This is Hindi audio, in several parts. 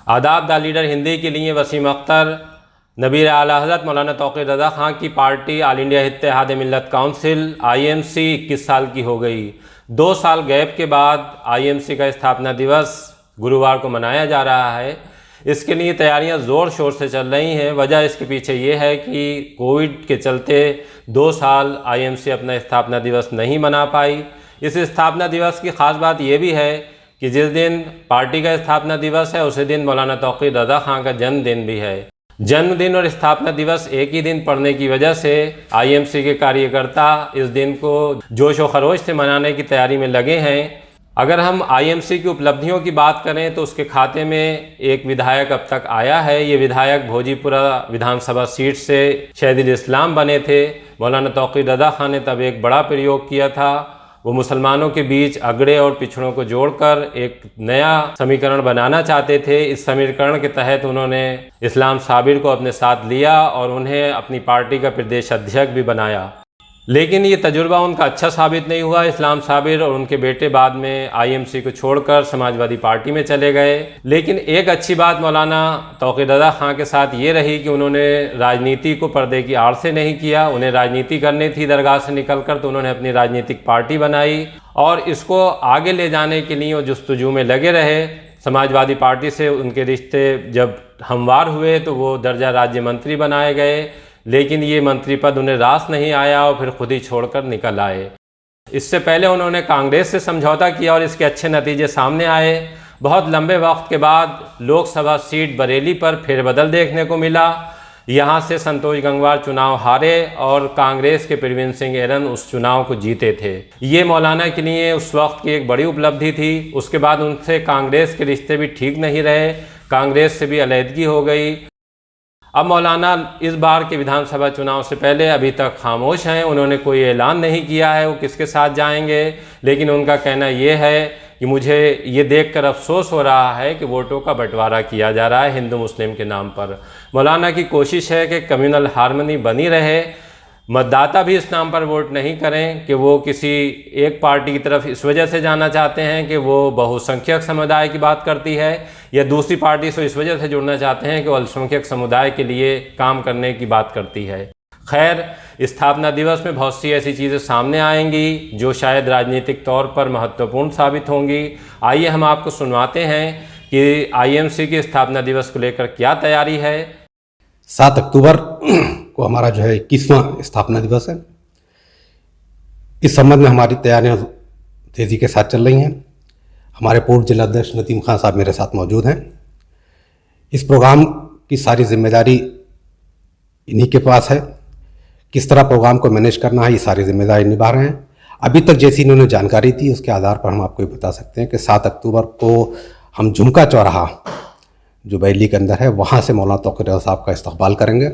आदाब द लीडर हिंदी के लिए वसीम अख्तर। नबीर आला हज़रत मौलाना तौक़ीर रज़ा ख़ान की पार्टी ऑल इंडिया इत्तेहाद मिल्लत काउंसिल IMC 21 साल की हो गई। 2 साल गैप के बाद IMC का स्थापना दिवस गुरुवार को मनाया जा रहा है। इसके लिए तैयारियां ज़ोर शोर से चल रही हैं। वजह इसके पीछे ये है कि कोविड के चलते 2 साल IMC अपना स्थापना दिवस नहीं मना पाई। इस स्थापना दिवस की ख़ास बात यह भी है कि जिस दिन पार्टी का स्थापना दिवस है उसी दिन मौलाना तौक़ीर रज़ा ख़ान का जन्मदिन भी है। जन्मदिन और स्थापना दिवस एक ही दिन पड़ने की वजह से IMC के कार्यकर्ता इस दिन को जोश व खरोश से मनाने की तैयारी में लगे हैं। अगर हम IMC की उपलब्धियों की बात करें तो उसके खाते में एक विधायक अब तक आया है। ये विधायक भोजीपुरा विधानसभा सीट से शहीदुल इस्लाम बने थे। मौलाना तौक़ीर रज़ा ख़ान ने तब एक बड़ा प्रयोग किया था। वो मुसलमानों के बीच अगड़े और पिछड़ों को जोड़कर एक नया समीकरण बनाना चाहते थे। इस समीकरण के तहत उन्होंने इस्लाम साबिर को अपने साथ लिया और उन्हें अपनी पार्टी का प्रदेश अध्यक्ष भी बनाया। लेकिन ये तजुर्बा उनका अच्छा साबित नहीं हुआ। इस्लाम साबिर और उनके बेटे बाद में IMC को छोड़कर समाजवादी पार्टी में चले गए। लेकिन एक अच्छी बात मौलाना तौक़ीर रज़ा ख़ान के साथ ये रही कि उन्होंने राजनीति को पर्दे की आड़ से नहीं किया। उन्हें राजनीति करनी थी दरगाह से निकलकर, तो उन्होंने अपनी राजनीतिक पार्टी बनाई और इसको आगे ले जाने के लिए वो जुस्तजू में लगे रहे। समाजवादी पार्टी से उनके रिश्ते जब हमवार हुए तो वो दर्जा राज्य मंत्री बनाए गए, लेकिन ये मंत्री पद उन्हें रास नहीं आया और फिर खुद ही छोड़कर निकल आए। इससे पहले उन्होंने कांग्रेस से समझौता किया और इसके अच्छे नतीजे सामने आए। बहुत लंबे वक्त के बाद लोकसभा सीट बरेली पर फेरबदल देखने को मिला। यहाँ से संतोष गंगवार चुनाव हारे और कांग्रेस के प्रवीण सिंह एरन उस चुनाव को जीते थे। ये मौलाना के लिए उस वक्त की एक बड़ी उपलब्धि थी। उसके बाद उनसे कांग्रेस के रिश्ते भी ठीक नहीं रहे, कांग्रेस से भी अलहदगी हो गई। अब मौलाना इस बार के विधानसभा चुनाव से पहले अभी तक खामोश हैं। उन्होंने कोई ऐलान नहीं किया है वो किसके साथ जाएंगे, लेकिन उनका कहना ये है कि मुझे ये देखकर अफसोस हो रहा है कि वोटों का बंटवारा किया जा रहा है हिंदू मुस्लिम के नाम पर। मौलाना की कोशिश है कि कम्युनल हार्मनी बनी रहे, मतदाता भी इस नाम पर वोट नहीं करें कि वो किसी एक पार्टी की तरफ इस वजह से जाना चाहते हैं कि वो बहुसंख्यक समुदाय की बात करती है, या दूसरी पार्टी से इस वजह से जुड़ना चाहते हैं कि वो अल्पसंख्यक समुदाय के लिए काम करने की बात करती है। खैर, स्थापना दिवस में बहुत सी ऐसी चीज़ें सामने आएंगी जो शायद राजनीतिक तौर पर महत्वपूर्ण साबित होंगी। आइए हम आपको सुनवाते हैं कि IMC के स्थापना दिवस को लेकर क्या तैयारी है। 7 अक्टूबर को हमारा जो है 21वां स्थापना दिवस है। इस संबंध में हमारी तैयारियां तेज़ी के साथ चल रही हैं। हमारे पूर्व जिला अध्यक्ष नतीम खान साहब मेरे साथ मौजूद हैं। इस प्रोग्राम की सारी जिम्मेदारी इन्हीं के पास है। किस तरह प्रोग्राम को मैनेज करना है ये सारी जिम्मेदारी निभा रहे हैं। अभी तक जैसी इन्होंने जानकारी दी उसके आधार पर हम आपको ये बता सकते हैं कि 7 अक्टूबर को हम झुमका चौराहा जो बरेली के अंदर है वहाँ से मौलाना तौक़ीर रज़ा साहब का इस्तकबाल करेंगे,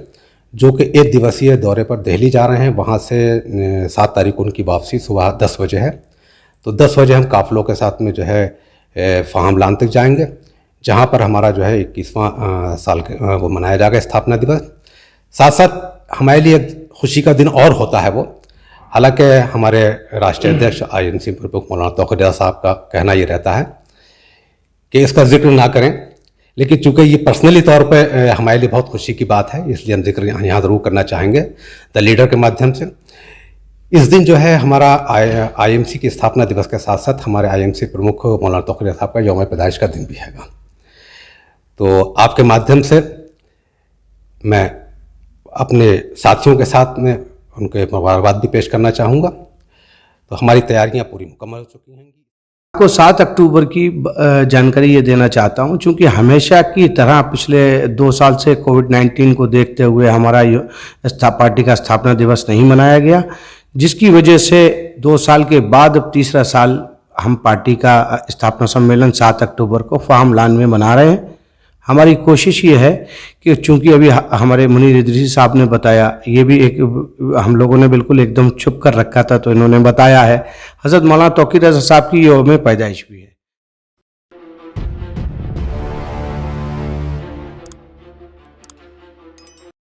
जो कि 1 दिवसीय दौरे पर दिल्ली जा रहे हैं। वहाँ से 7 तारीख को उनकी वापसी सुबह 10 बजे है। तो 10 बजे हम काफ़िलों के साथ में जो है फाहमलान तक जाएंगे, जहाँ पर हमारा जो है 21वां साल वो मनाया जाएगा स्थापना दिवस। साथ साथ हमारे लिए खुशी का दिन और होता है वो। हालांकि हमारे राष्ट्रीय अध्यक्ष IMC प्रमुख मौलाना तौक़ीर रज़ा साहब का कहना ये रहता है कि इसका जिक्र ना करें, लेकिन चूँकि ये पर्सनली तौर पे हमारे लिए बहुत खुशी की बात है, इसलिए हम जिक्र यहाँ ज़रूर करना चाहेंगे द लीडर के माध्यम से। इस दिन जो है हमारा IMC की स्थापना दिवस के साथ साथ हमारे IMC प्रमुख मौलाना तौक़ीर रज़ा साहब का यौम पैदाइश का दिन भी हैगा। तो आपके माध्यम से मैं अपने साथियों के साथ में उनके मुबारकबाद भी पेश करना चाहूँगा। तो हमारी तैयारियाँ पूरी मुकम्मल हो चुकी हैं। आपको 7 अक्टूबर की जानकारी ये देना चाहता हूँ, चूँकि हमेशा की तरह पिछले 2 साल से कोविड-19 को देखते हुए हमारा पार्टी का स्थापना दिवस नहीं मनाया गया, जिसकी वजह से 2 साल के बाद अब तीसरा साल हम पार्टी का स्थापना सम्मेलन 7 अक्टूबर को फाहमलान में मना रहे हैं। हमारी कोशिश ये है कि चूंकि अभी हमारे मुनीर इदरीसी साहब ने बताया, ये भी एक हम लोगों ने बिल्कुल एकदम छुप कर रखा था, तो इन्होंने बताया है हज़रत मौलाना तौक़ीर रज़ा साहब की यौम पैदाइश भी है।